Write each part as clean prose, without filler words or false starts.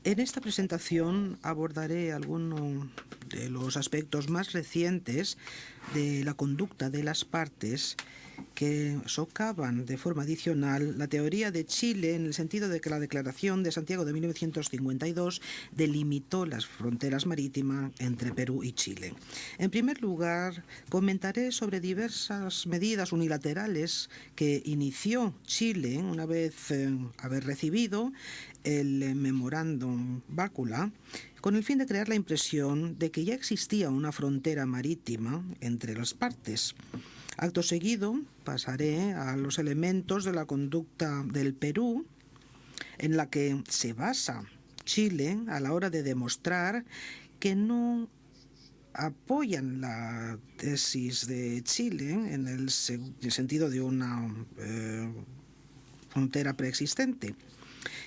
En esta presentación abordaré algunos de los aspectos más recientes de la conducta de las partes que socavan de forma adicional la teoría de Chile en el sentido de que la Declaración de Santiago de 1952 delimitó las fronteras marítimas entre Perú y Chile. En primer lugar, comentaré sobre diversas medidas unilaterales que inició Chile una vez haber recibido el memorándum Bácula con el fin de crear la impresión de que ya existía una frontera marítima entre las partes. Acto seguido, pasaré a los elementos de la conducta del Perú en la que se basa Chile a la hora de demostrar que no apoyan la tesis de Chile en el sentido de una frontera preexistente.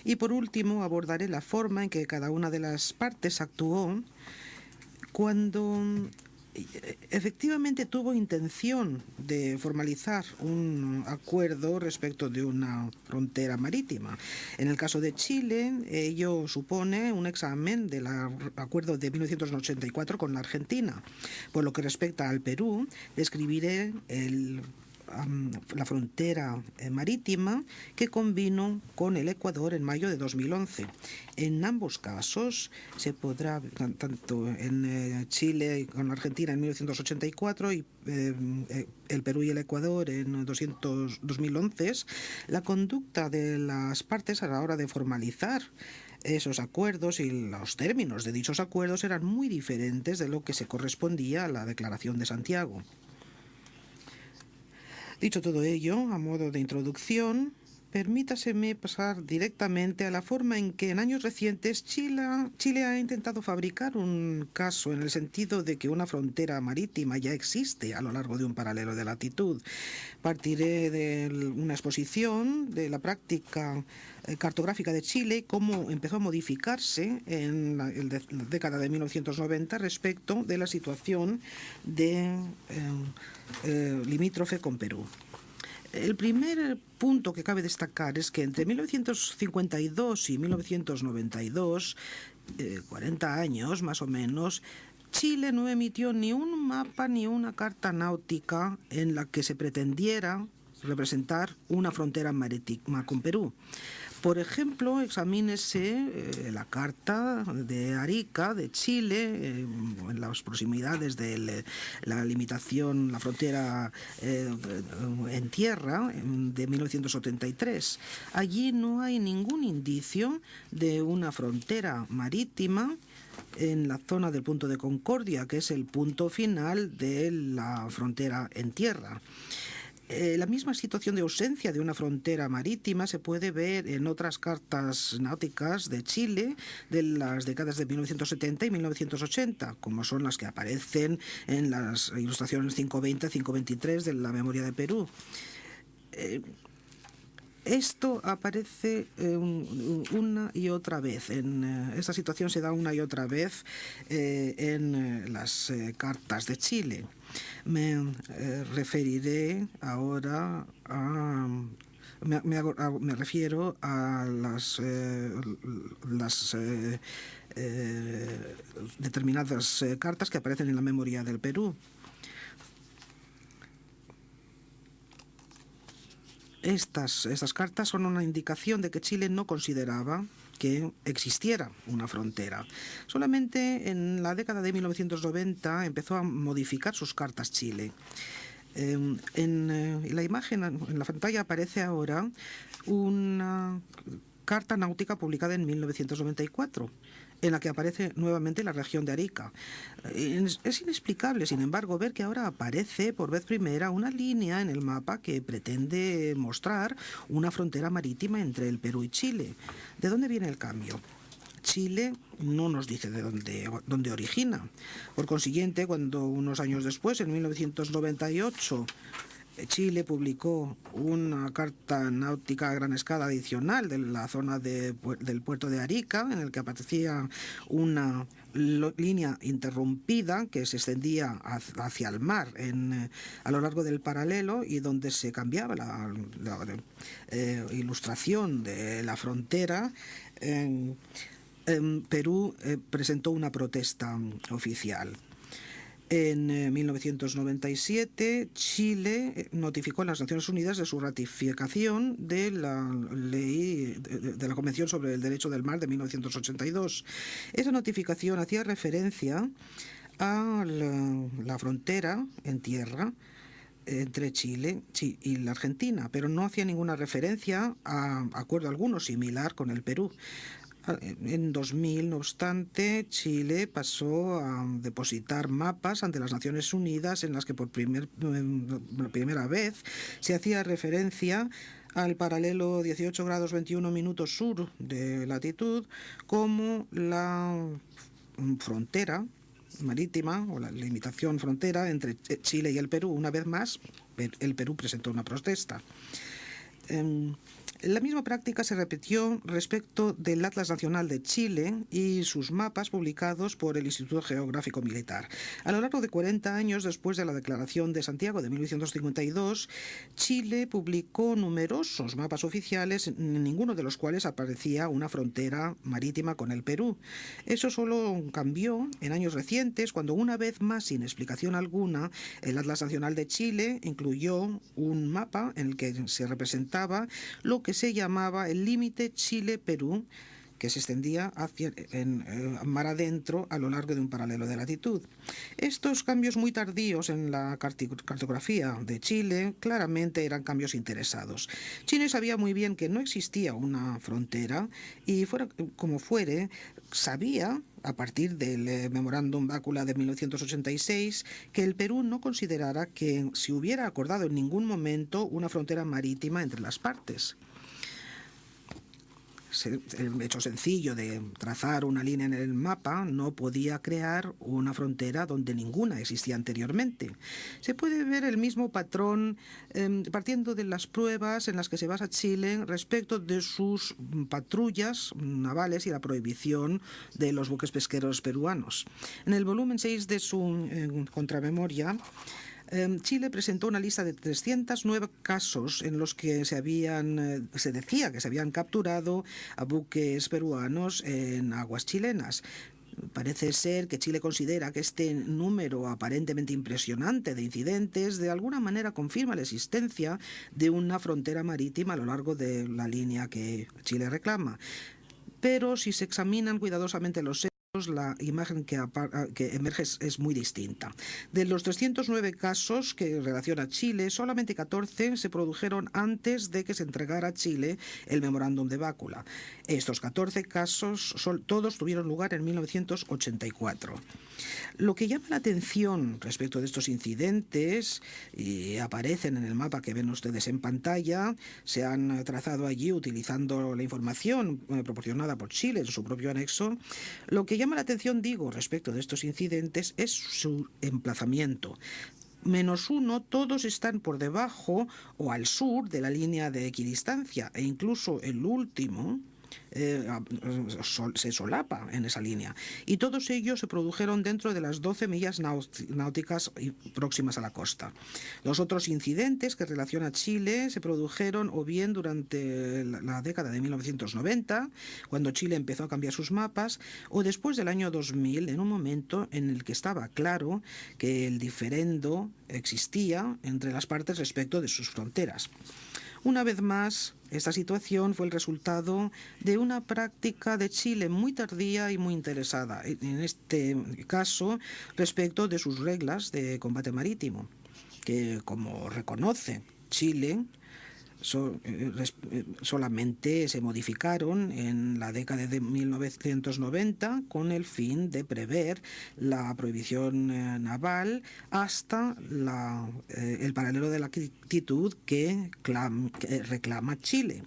Y por último abordaré la forma en que cada una de las partes actuó cuando efectivamente tuvo intención de formalizar un acuerdo respecto de una frontera marítima. En el caso de Chile, ello supone un examen del acuerdo de 1984 con la Argentina. Por lo que respecta al Perú, describiré la frontera marítima que convino con el Ecuador en mayo de 2011. En ambos casos se podrá, tanto en Chile con Argentina en 1984 y el Perú y el Ecuador en 2011, la conducta de las partes a la hora de formalizar esos acuerdos y los términos de dichos acuerdos eran muy diferentes de lo que se correspondía a la Declaración de Santiago. Dicho todo ello, a modo de introducción, permítaseme pasar directamente a la forma en que en años recientes Chile ha intentado fabricar un caso en el sentido de que una frontera marítima ya existe a lo largo de un paralelo de latitud. Partiré de una exposición de la práctica cartográfica de Chile y cómo empezó a modificarse en la década de 1990 respecto de la situación de limítrofe con Perú. El primer punto que cabe destacar es que entre 1952 y 1992, 40 años más o menos, Chile no emitió ni un mapa ni una carta náutica en la que se pretendiera representar una frontera marítima con Perú. Por ejemplo, examínese la carta de Arica, de Chile, en las proximidades de la limitación, la frontera en tierra de 1973. Allí no hay ningún indicio de una frontera marítima en la zona del punto de Concordia, que es el punto final de la frontera en tierra. La misma situación de ausencia de una frontera marítima se puede ver en otras cartas náuticas de Chile de las décadas de 1970 y 1980, como son las que aparecen en las ilustraciones 520 y 523 de la Memoria de Perú. Esto aparece una y otra vez. Esta situación se da una y otra vez en las cartas de Chile. Me referiré ahora a... Me refiero a las determinadas cartas que aparecen en la Memoria del Perú. Estas cartas son una indicación de que Chile no consideraba que existiera una frontera. Solamente en la década de 1990 empezó a modificar sus cartas Chile. En la imagen, en la pantalla aparece ahora una carta náutica publicada en 1994, en la que aparece nuevamente la región de Arica. Es inexplicable, sin embargo, ver que ahora aparece por vez primera una línea en el mapa que pretende mostrar una frontera marítima entre el Perú y Chile. ¿De dónde viene el cambio? Chile no nos dice de dónde origina. Por consiguiente, cuando unos años después, en 1998, Chile publicó una carta náutica a gran escala adicional de la zona del puerto de Arica, en el que aparecía una línea interrumpida que se extendía hacia el mar a lo largo del paralelo y donde se cambiaba la ilustración de la frontera. Perú presentó una protesta oficial. En 1997, Chile notificó a las Naciones Unidas de su ratificación de la ley de la Convención sobre el Derecho del Mar de 1982. Esa notificación hacía referencia a la frontera en tierra entre Chile y la Argentina, pero no hacía ninguna referencia a acuerdo alguno similar con el Perú. En 2000, no obstante, Chile pasó a depositar mapas ante las Naciones Unidas en las que por primera vez se hacía referencia al paralelo 18 grados 21 minutos sur de latitud como la frontera marítima o la limitación frontera entre Chile y el Perú. Una vez más, el Perú presentó una protesta. La misma práctica se repitió respecto del Atlas Nacional de Chile y sus mapas publicados por el Instituto Geográfico Militar. A lo largo de 40 años después de la Declaración de Santiago de 1952, Chile publicó numerosos mapas oficiales, en ninguno de los cuales aparecía una frontera marítima con el Perú. Eso solo cambió en años recientes, cuando una vez más, sin explicación alguna, el Atlas Nacional de Chile incluyó un mapa en el que se representaba lo que se llamaba el límite Chile-Perú, que se extendía mar adentro a lo largo de un paralelo de latitud. Estos cambios muy tardíos en la cartografía de Chile claramente eran cambios interesados. Chile sabía muy bien que no existía una frontera y, fuera como fuere, sabía, a partir del Memorándum Bácula de 1986, que el Perú no considerara que se hubiera acordado en ningún momento una frontera marítima entre las partes. El hecho sencillo de trazar una línea en el mapa no podía crear una frontera donde ninguna existía anteriormente. Se puede ver el mismo patrón partiendo de las pruebas en las que se basa Chile respecto de sus patrullas navales y la prohibición de los buques pesqueros peruanos. En el volumen 6 de su contramemoria, Chile presentó una lista de 309 casos en los que se decía que se habían capturado a buques peruanos en aguas chilenas. Parece ser que Chile considera que este número aparentemente impresionante de incidentes de alguna manera confirma la existencia de una frontera marítima a lo largo de la línea que Chile reclama. Pero si se examinan cuidadosamente los hechos, la imagen que emerge es muy distinta. De los 309 casos que relaciona Chile, solamente 14 se produjeron antes de que se entregara a Chile el Memorándum de Bácula. Estos 14 casos todos tuvieron lugar en 1984. Lo que llama la atención respecto de estos incidentes, y aparecen en el mapa que ven ustedes en pantalla, se han trazado allí utilizando la información proporcionada por Chile en su propio anexo. Lo que llama la atención, digo, respecto de estos incidentes es su emplazamiento. -1, todos están por debajo o al sur de la línea de equidistancia, e incluso el último se solapa en esa línea, y todos ellos se produjeron dentro de las 12 millas náuticas próximas a la costa. Los otros incidentes que relaciona Chile se produjeron o bien durante la década de 1990, cuando Chile empezó a cambiar sus mapas, o después del año 2000, en un momento en el que estaba claro que el diferendo existía entre las partes respecto de sus fronteras. Una vez más, esta situación fue el resultado de una práctica de Chile muy tardía y muy interesada, en este caso respecto de sus reglas de combate marítimo, que, como reconoce Chile, solamente se modificaron en la década de 1990 con el fin de prever la prohibición naval hasta el paralelo de latitud que reclama Chile.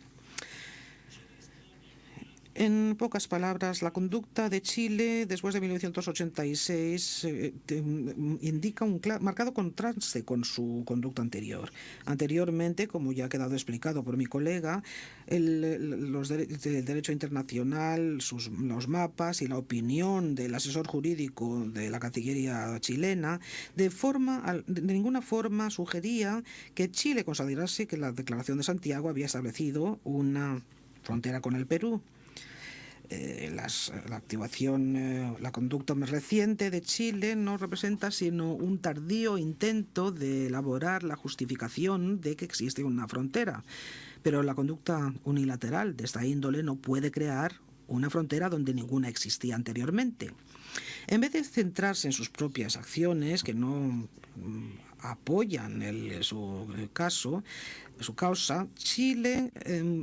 En pocas palabras, la conducta de Chile después de 1986 indica un marcado contraste con su conducta anterior. Anteriormente, como ya ha quedado explicado por mi colega, el derecho internacional, los mapas y la opinión del asesor jurídico de la Cancillería chilena de ninguna forma sugería que Chile considerase que la Declaración de Santiago había establecido una frontera con el Perú. La activación, la conducta más reciente de Chile no representa sino un tardío intento de elaborar la justificación de que existe una frontera. Pero la conducta unilateral de esta índole no puede crear una frontera donde ninguna existía anteriormente. En vez de centrarse en sus propias acciones, que no apoyan su causa, Chile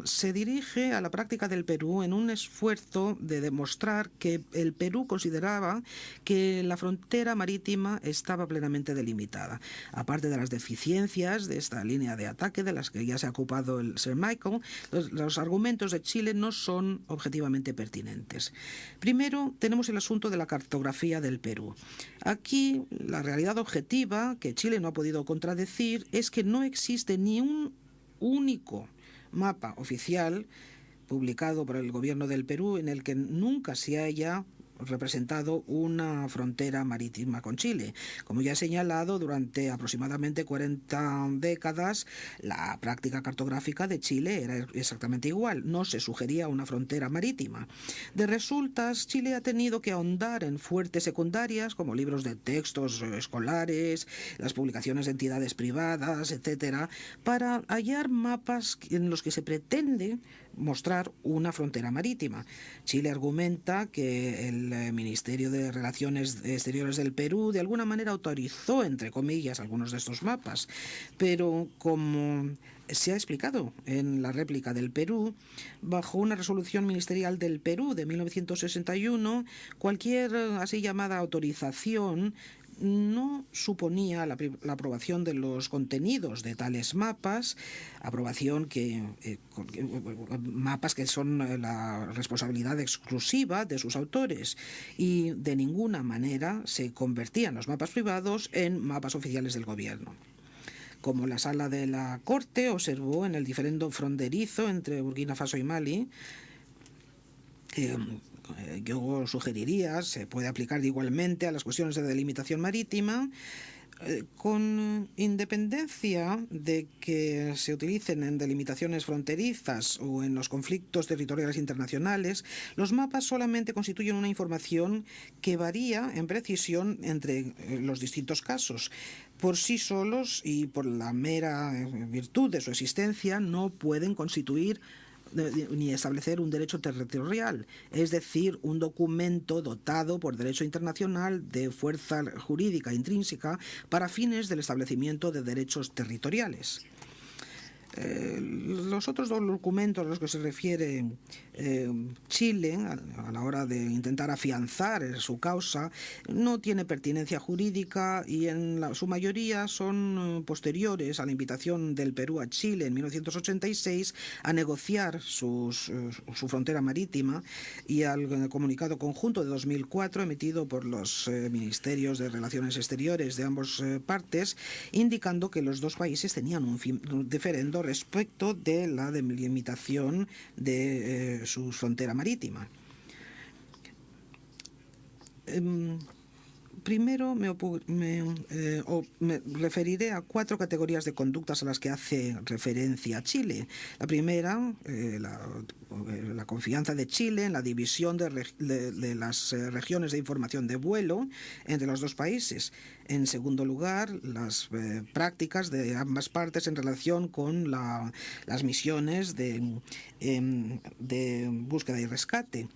se dirige a la práctica del Perú en un esfuerzo de demostrar que el Perú consideraba que la frontera marítima estaba plenamente delimitada. Aparte de las deficiencias de esta línea de ataque de las que ya se ha ocupado el Sir Michael, los argumentos de Chile no son objetivamente pertinentes. Primero, tenemos el asunto de la cartografía del Perú. Aquí, la realidad objetiva que Chile no ha podido contradecir es que no existe ni un único mapa oficial publicado por el gobierno del Perú en el que nunca se haya representado una frontera marítima con Chile. Como ya he señalado, durante aproximadamente 40 décadas la práctica cartográfica de Chile era exactamente igual, no se sugería una frontera marítima. De resultas, Chile ha tenido que ahondar en fuentes secundarias como libros de textos escolares, las publicaciones de entidades privadas, etcétera, para hallar mapas en los que se pretende mostrar una frontera marítima. Chile argumenta que el Ministerio de Relaciones Exteriores del Perú de alguna manera autorizó, entre comillas, algunos de estos mapas, pero como se ha explicado en la réplica del Perú, bajo una resolución ministerial del Perú de 1961, cualquier así llamada autorización no suponía la aprobación de los contenidos de tales mapas, aprobación mapas que son la responsabilidad exclusiva de sus autores, y de ninguna manera se convertían los mapas privados en mapas oficiales del gobierno. Como la sala de la Corte observó en el diferendo fronterizo entre Burkina Faso y Mali, yo sugeriría, se puede aplicar igualmente a las cuestiones de delimitación marítima, con independencia de que se utilicen en delimitaciones fronterizas o en los conflictos territoriales internacionales, los mapas solamente constituyen una información que varía en precisión entre los distintos casos. Por sí solos y por la mera virtud de su existencia no pueden constituir ni establecer un derecho territorial, es decir, un documento dotado por derecho internacional de fuerza jurídica intrínseca para fines del establecimiento de derechos territoriales. Los otros dos documentos a los que se refiere Chile a la hora de intentar afianzar su causa no tiene pertinencia jurídica y en su mayoría son posteriores a la invitación del Perú a Chile en 1986 a negociar su frontera marítima y al comunicado conjunto de 2004 emitido por los ministerios de Relaciones Exteriores de ambas partes, indicando que los dos países tenían un diferendo respecto de la delimitación de su frontera marítima. Primero me referiré a 4 categorías de conductas a las que hace referencia Chile. La primera, la confianza de Chile en la división de las regiones de información de vuelo entre los dos países. En segundo lugar, las prácticas de ambas partes en relación con las misiones de búsqueda y rescate.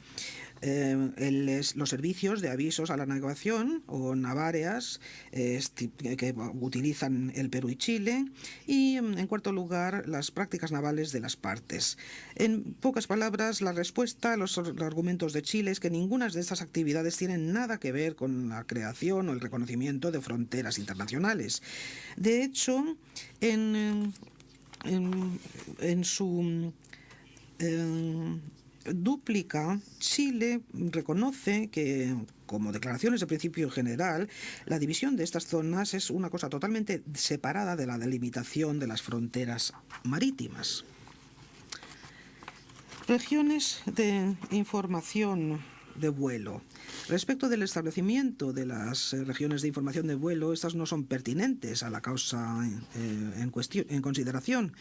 Los servicios de avisos a la navegación o naváreas que utilizan el Perú y Chile, y en cuarto lugar las prácticas navales de las partes. En pocas palabras, la respuesta a los argumentos de Chile es que ninguna de estas actividades tienen nada que ver con la creación o el reconocimiento de fronteras internacionales. De hecho, en su dúplica, Chile reconoce que, como declaraciones de principio general, la división de estas zonas es una cosa totalmente separada de la delimitación de las fronteras marítimas. Regiones de información de vuelo. Respecto del establecimiento de las regiones de información de vuelo, estas no son pertinentes a la causa en consideración.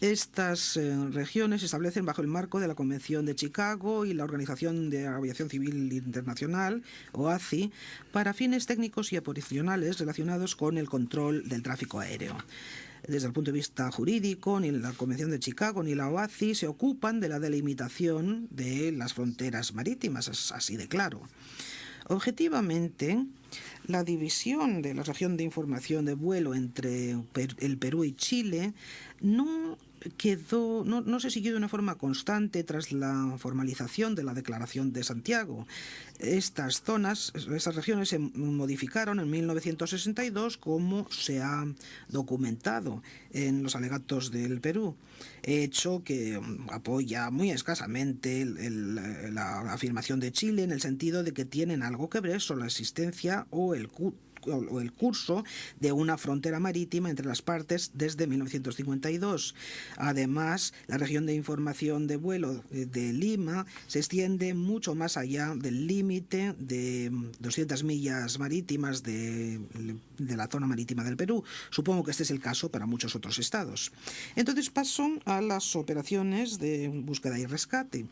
Estas regiones se establecen bajo el marco de la Convención de Chicago y la Organización de Aviación Civil Internacional, OACI, para fines técnicos y operacionales relacionados con el control del tráfico aéreo. Desde el punto de vista jurídico, ni la Convención de Chicago ni la OACI se ocupan de la delimitación de las fronteras marítimas, es así de claro. Objetivamente, la división de la región de información de vuelo entre el Perú y Chile no se siguió de una forma constante tras la formalización de la Declaración de Santiago. Estas regiones se modificaron en 1962, como se ha documentado en los alegatos del Perú, hecho que apoya muy escasamente la afirmación de Chile, en el sentido de que tienen algo que ver sobre la existencia o el curso de una frontera marítima entre las partes desde 1952. Además, la región de información de vuelo de Lima se extiende mucho más allá del límite de 200 millas marítimas de la zona marítima del Perú. Supongo que este es el caso para muchos otros estados. Entonces paso a las operaciones de búsqueda y rescate,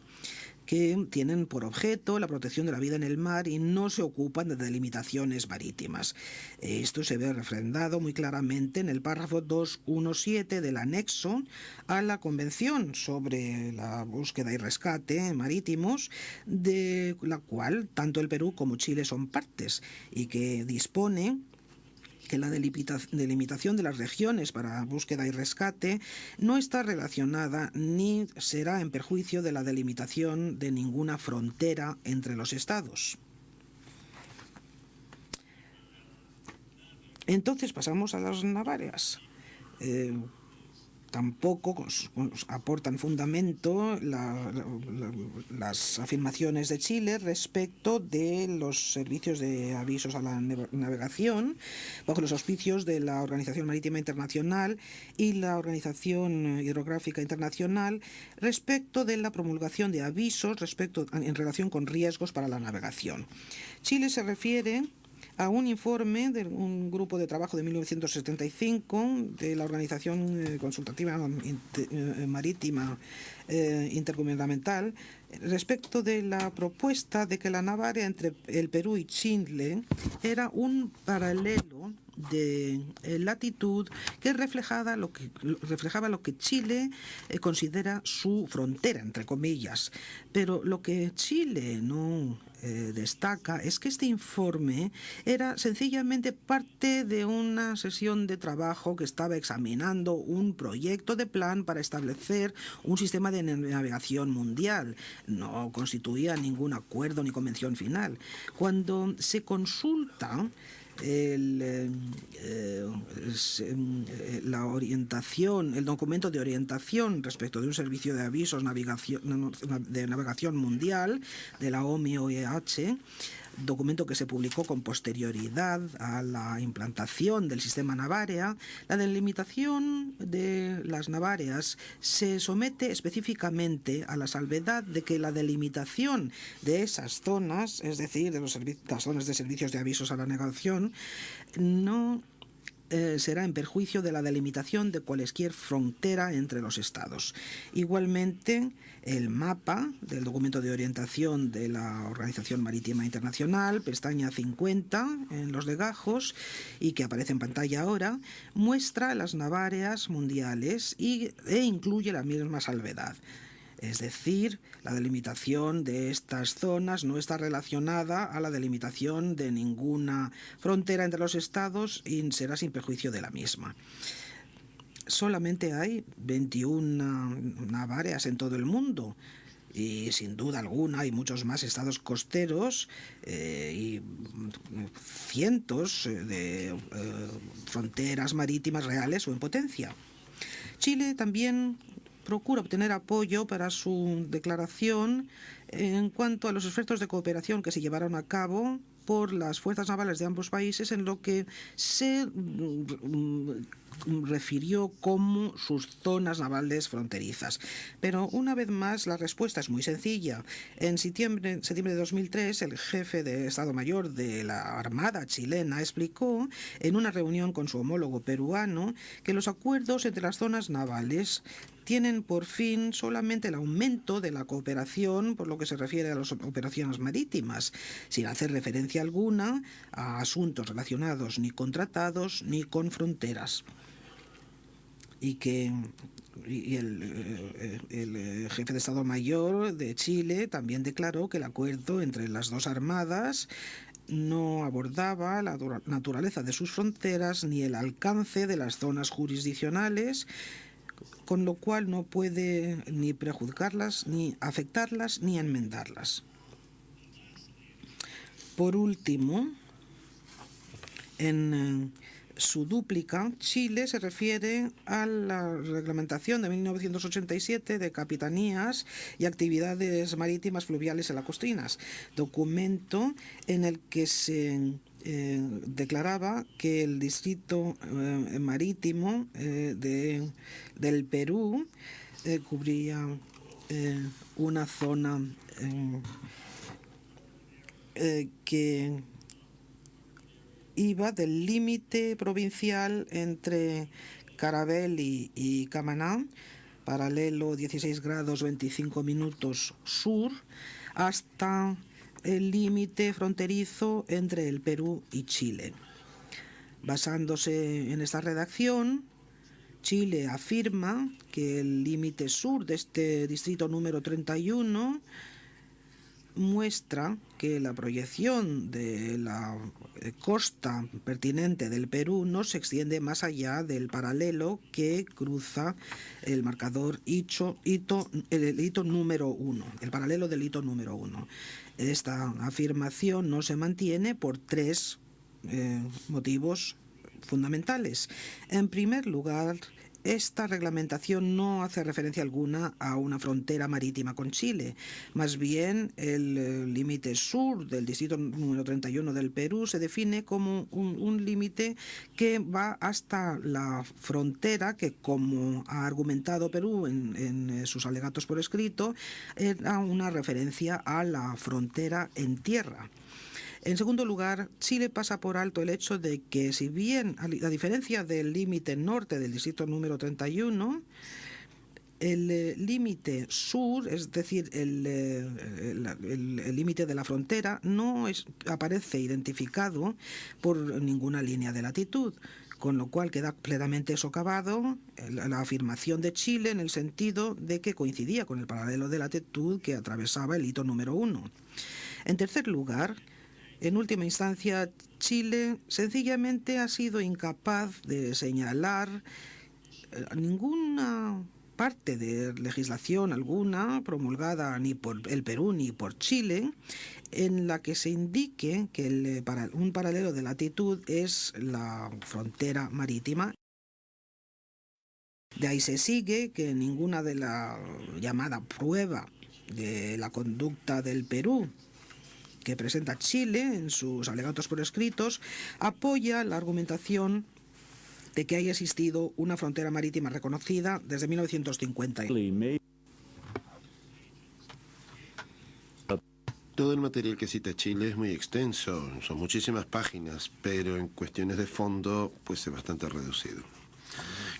que tienen por objeto la protección de la vida en el mar y no se ocupan de delimitaciones marítimas. Esto se ve refrendado muy claramente en el párrafo 217 del anexo a la Convención sobre la búsqueda y rescate marítimos, de la cual tanto el Perú como Chile son partes, y que dispone que la delimitación de las regiones para búsqueda y rescate no está relacionada ni será en perjuicio de la delimitación de ninguna frontera entre los estados. Entonces pasamos a las navales. Tampoco aportan fundamento las afirmaciones de Chile respecto de los servicios de avisos a la navegación bajo los auspicios de la Organización Marítima Internacional y la Organización Hidrográfica Internacional respecto de la promulgación de avisos en relación con riesgos para la navegación. Chile se refiere a un informe de un grupo de trabajo de 1975 de la Organización Consultativa Marítima Intergubernamental respecto de la propuesta de que la naval entre el Perú y Chile era un paralelo de latitud que reflejaba lo que Chile considera su frontera, entre comillas. Pero lo que Chile no destaca es que este informe era sencillamente parte de una sesión de trabajo que estaba examinando un proyecto de plan para establecer un sistema de navegación mundial. No constituía ningún acuerdo ni convención final. Cuando se consulta la orientación, el documento de orientación respecto de un servicio de avisos de navegación mundial de la OMI-OEH, documento que se publicó con posterioridad a la implantación del sistema Navarea, la delimitación de las navarias se somete específicamente a la salvedad de que la delimitación de esas zonas, es decir, de las zonas de servicios de avisos a la navegación, no será en perjuicio de la delimitación de cualquier frontera entre los estados. Igualmente, el mapa del documento de orientación de la Organización Marítima Internacional, pestaña 50 en los legajos, y que aparece en pantalla ahora, muestra las navarias mundiales e incluye la misma salvedad. Es decir, la delimitación de estas zonas no está relacionada a la delimitación de ninguna frontera entre los estados y será sin perjuicio de la misma. Solamente hay 21 navarias en todo el mundo. Y sin duda alguna hay muchos más estados costeros y cientos de fronteras marítimas reales o en potencia. Chile también procura obtener apoyo para su declaración en cuanto a los esfuerzos de cooperación que se llevaron a cabo por las fuerzas navales de ambos países en lo que se refirió como sus zonas navales fronterizas. Pero una vez más la respuesta es muy sencilla. En septiembre de 2003 el jefe de Estado Mayor de la Armada chilena explicó en una reunión con su homólogo peruano que los acuerdos entre las zonas navales tienen por fin solamente el aumento de la cooperación por lo que se refiere a las operaciones marítimas, sin hacer referencia alguna a asuntos relacionados ni con tratados ni con fronteras. Y el jefe de Estado Mayor de Chile también declaró que el acuerdo entre las dos armadas no abordaba la naturaleza de sus fronteras ni el alcance de las zonas jurisdiccionales, con lo cual no puede ni prejuzgarlas, ni afectarlas, ni enmendarlas. Por último, en su dúplica, Chile se refiere a la reglamentación de 1987 de capitanías y actividades marítimas fluviales en las costinas, documento en el que se declaraba que el distrito marítimo del Perú cubría una zona que iba del límite provincial entre Carabelli y Camaná, paralelo 16 grados 25 minutos sur, hasta el límite fronterizo entre el Perú y Chile. Basándose en esta redacción, Chile afirma que el límite sur de este distrito número 31 muestra que la proyección de la costa pertinente del Perú no se extiende más allá del paralelo que cruza el marcador el hito número 1, el paralelo del hito número 1. Esta afirmación no se mantiene por tres motivos fundamentales. En primer lugar, esta reglamentación no hace referencia alguna a una frontera marítima con Chile. Más bien, el límite sur del distrito número 31 del Perú se define como un límite que va hasta la frontera que, como ha argumentado Perú en sus alegatos por escrito, era una referencia a la frontera en tierra. En segundo lugar, Chile pasa por alto el hecho de que, si bien, a diferencia del límite norte del distrito número 31, el límite sur, es decir, el límite de la frontera, no aparece identificado por ninguna línea de latitud, con lo cual queda plenamente socavado la afirmación de Chile en el sentido de que coincidía con el paralelo de latitud que atravesaba el hito número 1. En tercer lugar, en última instancia, Chile sencillamente ha sido incapaz de señalar ninguna parte de legislación alguna promulgada ni por el Perú ni por Chile en la que se indique que un paralelo de latitud es la frontera marítima. De ahí se sigue que ninguna de la llamada prueba de la conducta del Perú que presenta Chile en sus alegatos por escritos apoya la argumentación de que haya existido una frontera marítima reconocida desde 1950. Todo el material que cita Chile es muy extenso, son muchísimas páginas, pero en cuestiones de fondo pues es bastante reducido.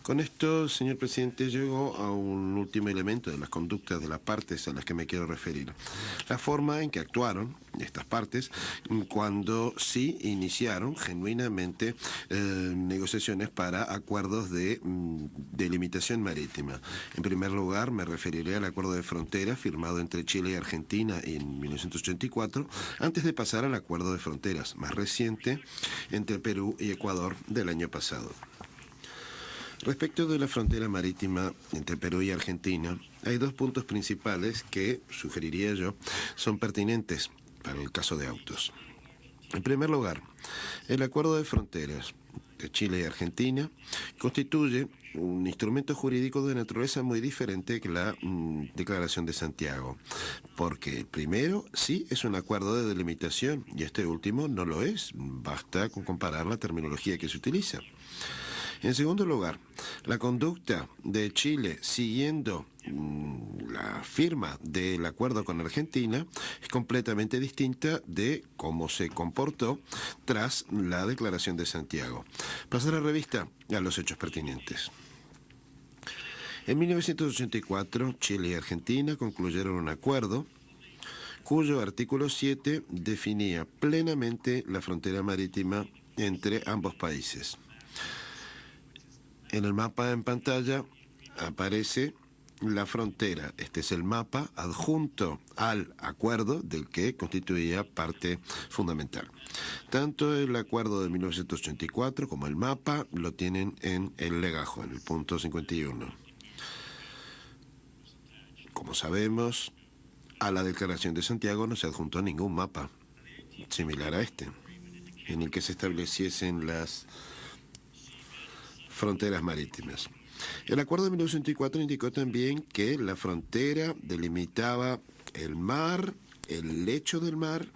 Con esto, señor presidente, llego a un último elemento de las conductas de las partes a las que me quiero referir. La forma en que actuaron estas partes cuando sí iniciaron genuinamente negociaciones para acuerdos de delimitación marítima. En primer lugar, me referiré al acuerdo de frontera firmado entre Chile y Argentina en 1984, antes de pasar al acuerdo de fronteras más reciente entre Perú y Ecuador del año pasado. Respecto de la frontera marítima entre Perú y Argentina, hay dos puntos principales que, sugeriría yo, son pertinentes para el caso de autos. En primer lugar, el acuerdo de fronteras de Chile y Argentina constituye un instrumento jurídico de naturaleza muy diferente que la Declaración de Santiago, porque el primero sí es un acuerdo de delimitación y este último no lo es, basta con comparar la terminología que se utiliza. En segundo lugar, la conducta de Chile siguiendo la firma del acuerdo con Argentina es completamente distinta de cómo se comportó tras la Declaración de Santiago. Pasar la revista a los hechos pertinentes. En 1984, Chile y Argentina concluyeron un acuerdo cuyo artículo 7 definía plenamente la frontera marítima entre ambos países. En el mapa en pantalla aparece la frontera. Este es el mapa adjunto al acuerdo del que constituía parte fundamental. Tanto el acuerdo de 1984 como el mapa lo tienen en el legajo, en el punto 51. Como sabemos, a la Declaración de Santiago no se adjuntó ningún mapa similar a este, en el que se estableciesen las fronteras marítimas. El acuerdo de 1984 indicó también que la frontera delimitaba el mar, el lecho del mar,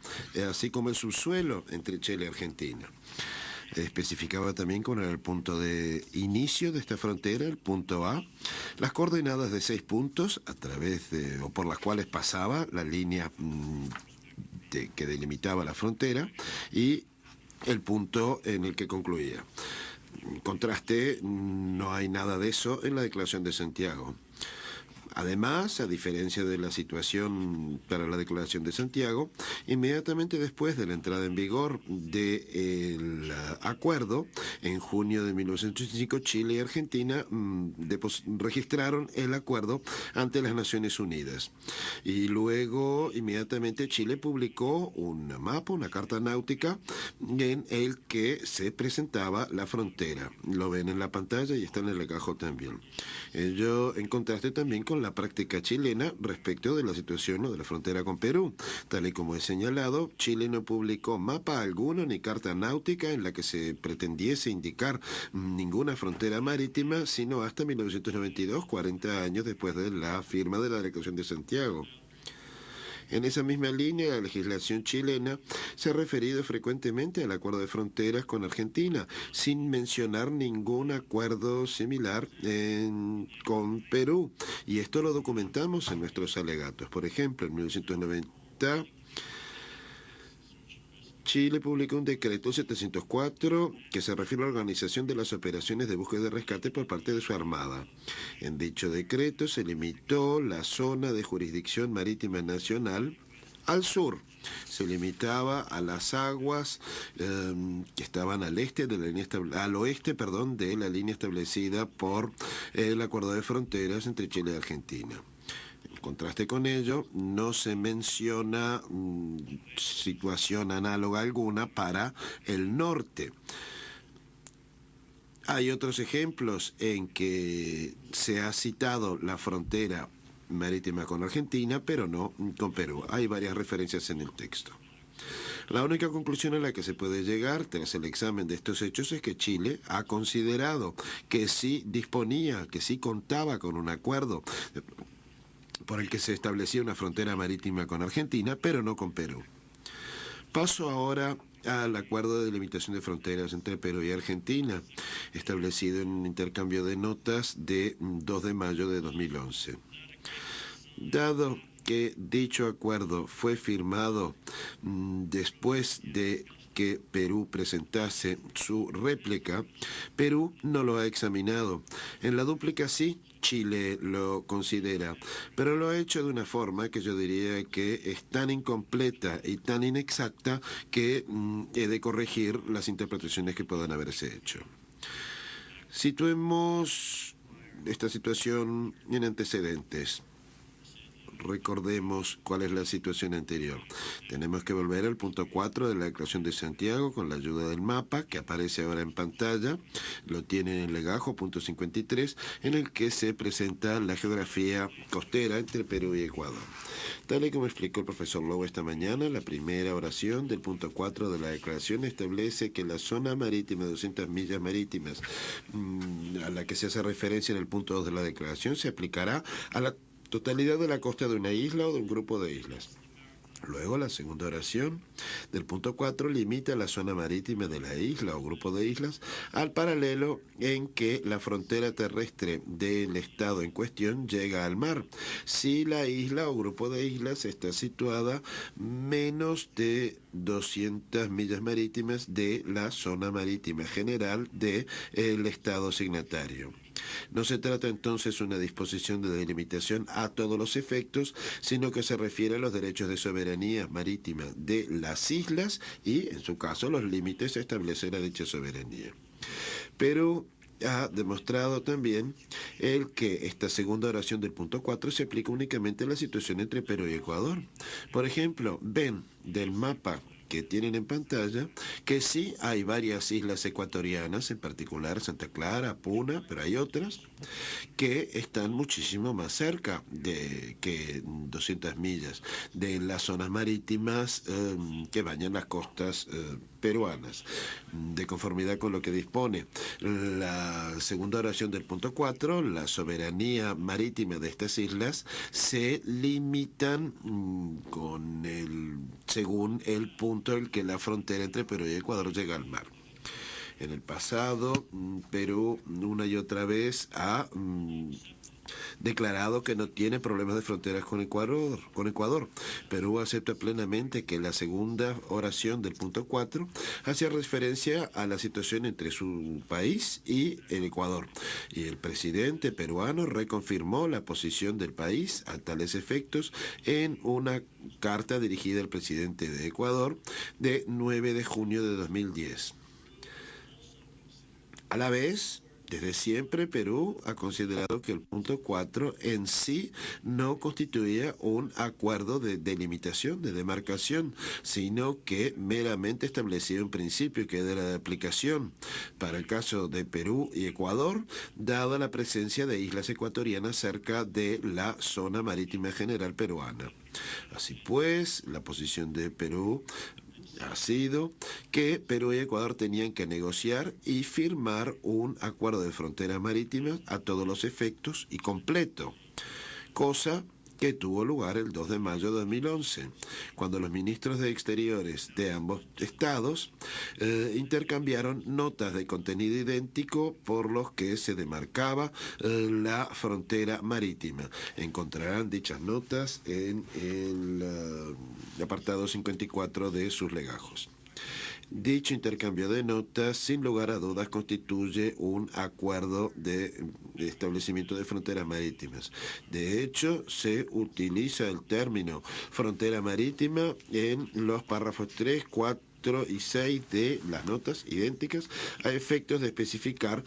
así como el subsuelo entre Chile y Argentina. Especificaba también cuál era el punto de inicio de esta frontera, el punto A, las coordenadas de 6 puntos a través de, o por las cuales pasaba la línea que delimitaba la frontera y el punto en el que concluía. En contraste, no hay nada de eso en la Declaración de Santiago. Además, a diferencia de la situación para la Declaración de Santiago, inmediatamente después de la entrada en vigor del acuerdo, en junio de 1985, Chile y Argentina registraron el acuerdo ante las Naciones Unidas. Y luego, inmediatamente, Chile publicó un mapa, una carta náutica, en el que se presentaba la frontera. Lo ven en la pantalla y está en el legajo también. Ello en contraste también con la práctica chilena respecto de la situación de la frontera con Perú. Tal y como he señalado, Chile no publicó mapa alguno ni carta náutica en la que se pretendiese indicar ninguna frontera marítima, sino hasta 1992, 40 años después de la firma de la Declaración de Santiago. En esa misma línea, la legislación chilena se ha referido frecuentemente al acuerdo de fronteras con Argentina, sin mencionar ningún acuerdo similar con Perú. Y esto lo documentamos en nuestros alegatos. Por ejemplo, en 1990... Chile publicó un decreto 704 que se refiere a la organización de las operaciones de búsqueda y rescate por parte de su armada. En dicho decreto se limitó la zona de jurisdicción marítima nacional al sur. Se limitaba a las aguas que estaban al oeste de la línea establecida por el acuerdo de fronteras entre Chile y Argentina. En contraste con ello, no se menciona situación análoga alguna para el norte. Hay otros ejemplos en que se ha citado la frontera marítima con Argentina, pero no con Perú. Hay varias referencias en el texto. La única conclusión a la que se puede llegar tras el examen de estos hechos es que Chile ha considerado que sí disponía, que sí contaba con un acuerdo por el que se establecía una frontera marítima con Argentina, pero no con Perú. Paso ahora al acuerdo de delimitación de fronteras entre Perú y Argentina, establecido en un intercambio de notas de 2 de mayo de 2011. Dado que dicho acuerdo fue firmado después de que Perú presentase su réplica, Perú no lo ha examinado. En la dúplica sí, Chile lo considera, pero lo ha hecho de una forma que yo diría que es tan incompleta y tan inexacta que he de corregir las interpretaciones que puedan haberse hecho. Situemos esta situación en antecedentes. recordemos cuál es la situación anterior. Tenemos que volver al punto 4 de la Declaración de Santiago con la ayuda del mapa que aparece ahora en pantalla. Lo tiene en el legajo, punto 53, en el que se presenta la geografía costera entre Perú y Ecuador. Tal y como explicó el profesor Lobo esta mañana, la primera oración del punto 4 de la declaración establece que la zona marítima de 200 millas marítimas a la que se hace referencia en el punto 2 de la declaración se aplicará a la totalidad de la costa de una isla o de un grupo de islas. Luego, la segunda oración del punto 4 limita la zona marítima de la isla o grupo de islas al paralelo en que la frontera terrestre del estado en cuestión llega al mar, si la isla o grupo de islas está situada menos de 200 millas marítimas de la zona marítima general del estado signatario. No se trata entonces de una disposición de delimitación a todos los efectos, sino que se refiere a los derechos de soberanía marítima de las islas y, en su caso, los límites a establecer a dicha soberanía. Perú ha demostrado también el que esta segunda oración del punto 4 se aplica únicamente a la situación entre Perú y Ecuador. Por ejemplo, ven del mapa que tienen en pantalla, que sí hay varias islas ecuatorianas, en particular Santa Clara, Puna, pero hay otras que están muchísimo más cerca que 200 millas de las zonas marítimas que bañan las costas peruanas. De conformidad con lo que dispone la segunda oración del punto 4, la soberanía marítima de estas islas se limitan según el punto en que la frontera entre Perú y Ecuador llega al mar. En el pasado, Perú una y otra vez ha declarado que no tiene problemas de fronteras con Ecuador. Perú acepta plenamente que la segunda oración del punto 4 hacía referencia a la situación entre su país y el Ecuador. Y el presidente peruano reconfirmó la posición del país a tales efectos en una carta dirigida al presidente de Ecuador de 9 de junio de 2010. A la vez, desde siempre Perú ha considerado que el punto 4 en sí no constituía un acuerdo de delimitación, de demarcación, sino que meramente establecía un principio que era de aplicación para el caso de Perú y Ecuador, dada la presencia de islas ecuatorianas cerca de la zona marítima general peruana. Así pues, la posición de Perú ha sido que Perú y Ecuador tenían que negociar y firmar un acuerdo de fronteras marítimas a todos los efectos y completo, cosa que tuvo lugar el 2 de mayo de 2011, cuando los ministros de Exteriores de ambos estados intercambiaron notas de contenido idéntico por los que se demarcaba la frontera marítima. Encontrarán dichas notas en el apartado 54 de sus legajos. Dicho intercambio de notas, sin lugar a dudas, constituye un acuerdo de establecimiento de fronteras marítimas. De hecho, se utiliza el término frontera marítima en los párrafos 3, 4 y 6 de las notas idénticas a efectos de especificar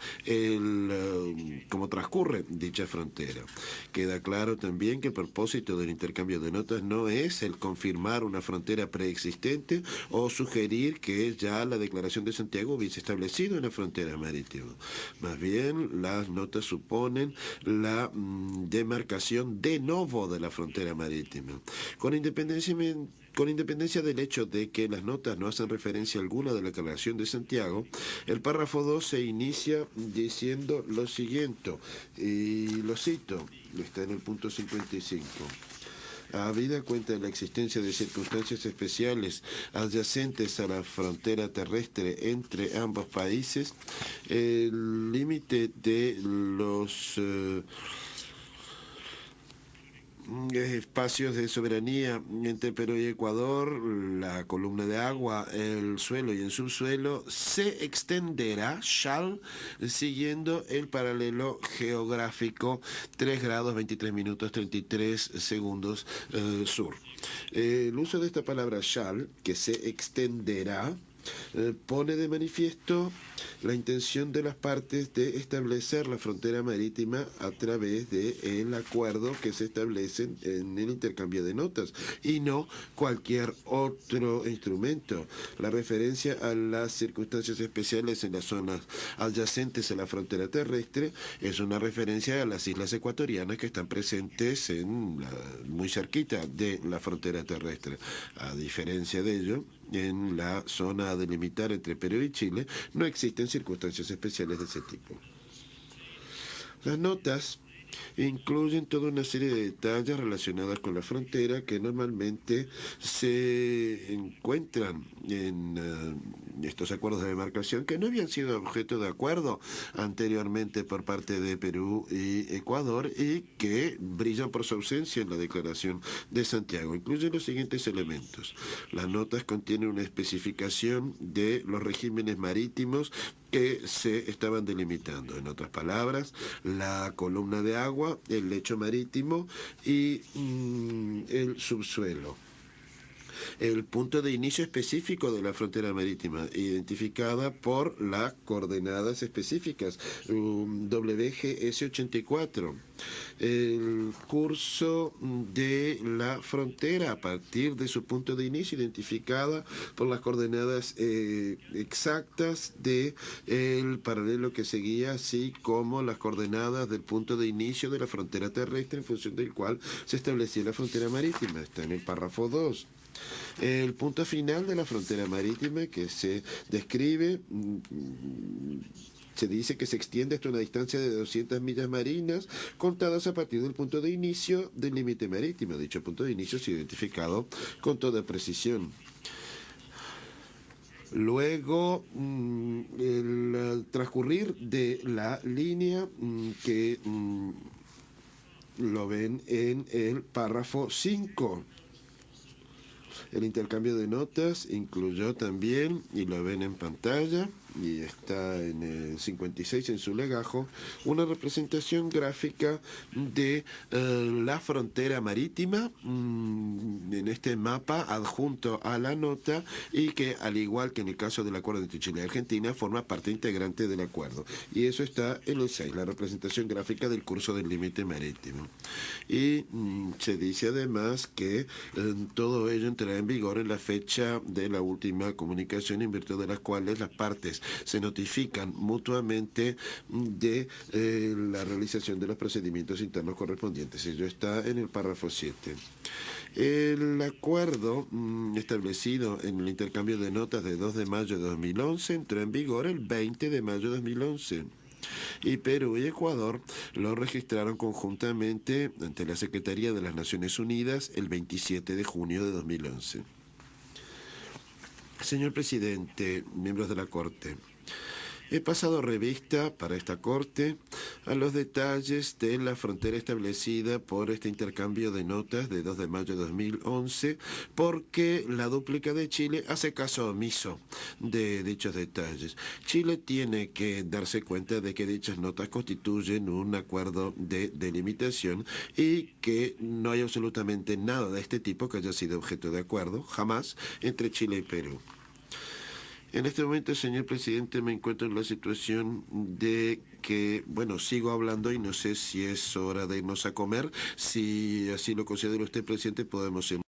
cómo transcurre dicha frontera. Queda claro también que el propósito del intercambio de notas no es el confirmar una frontera preexistente o sugerir que ya la Declaración de Santiago hubiese establecido una frontera marítima. Más bien, las notas suponen la demarcación de novo de la frontera marítima. Con independencia del hecho de que las notas no hacen referencia alguna de la Declaración de Santiago, el párrafo 2 se inicia diciendo lo siguiente, y lo cito, está en el punto 55. Habida cuenta de la existencia de circunstancias especiales adyacentes a la frontera terrestre entre ambos países, el límite de los espacios de soberanía entre Perú y Ecuador, la columna de agua, el suelo y el subsuelo, se extenderá, siguiendo el paralelo geográfico 3 grados 23 minutos 33 segundos sur. El uso de esta palabra shall, que se extenderá, pone de manifiesto la intención de las partes de establecer la frontera marítima a través del acuerdo que se establece en el intercambio de notas y no cualquier otro instrumento. La referencia a las circunstancias especiales en las zonas adyacentes a la frontera terrestre es una referencia a las islas ecuatorianas que están presentes muy cerquita de la frontera terrestre. A diferencia de ello, en la zona a delimitar entre Perú y Chile no existen circunstancias especiales de ese tipo. Las notas incluyen toda una serie de detalles relacionados con la frontera que normalmente se encuentran en estos acuerdos de demarcación que no habían sido objeto de acuerdo anteriormente por parte de Perú y Ecuador y que brillan por su ausencia en la Declaración de Santiago. Incluyen los siguientes elementos. Las notas contienen una especificación de los regímenes marítimos que se estaban delimitando. En otras palabras, la columna de agua, el lecho marítimo y el subsuelo. El punto de inicio específico de la frontera marítima, identificada por las coordenadas específicas, WGS 84. El curso de la frontera a partir de su punto de inicio, identificada por las coordenadas exactas del paralelo que seguía, así como las coordenadas del punto de inicio de la frontera terrestre en función del cual se establecía la frontera marítima. Está en el párrafo 2. El punto final de la frontera marítima que se describe, se dice que se extiende hasta una distancia de 200 millas marinas contadas a partir del punto de inicio del límite marítimo. Dicho punto de inicio es identificado con toda precisión. Luego, el transcurrir de la línea que lo ven en el párrafo 5. El intercambio de notas incluyó también, y lo ven en pantalla, y está en el 56 en su legajo, una representación gráfica de la frontera marítima en este mapa adjunto a la nota y que, al igual que en el caso del acuerdo entre Chile y Argentina, forma parte integrante del acuerdo. Y eso está en el 6, la representación gráfica del curso del límite marítimo. Y se dice además que todo ello entrará en vigor en la fecha de la última comunicación, en virtud de las cuales las partes se notifican mutuamente de la realización de los procedimientos internos correspondientes. Ello está en el párrafo 7. El acuerdo establecido en el intercambio de notas de 2 de mayo de 2011 entró en vigor el 20 de mayo de 2011. Y Perú y Ecuador lo registraron conjuntamente ante la Secretaría de las Naciones Unidas el 27 de junio de 2011. Señor presidente, miembros de la Corte, he pasado revista para esta Corte a los detalles de la frontera establecida por este intercambio de notas de 2 de mayo de 2011, porque la dúplica de Chile hace caso omiso de dichos detalles. Chile tiene que darse cuenta de que dichas notas constituyen un acuerdo de delimitación y que no hay absolutamente nada de este tipo que haya sido objeto de acuerdo, jamás, entre Chile y Perú. En este momento, señor presidente, me encuentro en la situación de que, bueno, sigo hablando y no sé si es hora de irnos a comer. Si así lo considera usted, presidente, podemos irnos.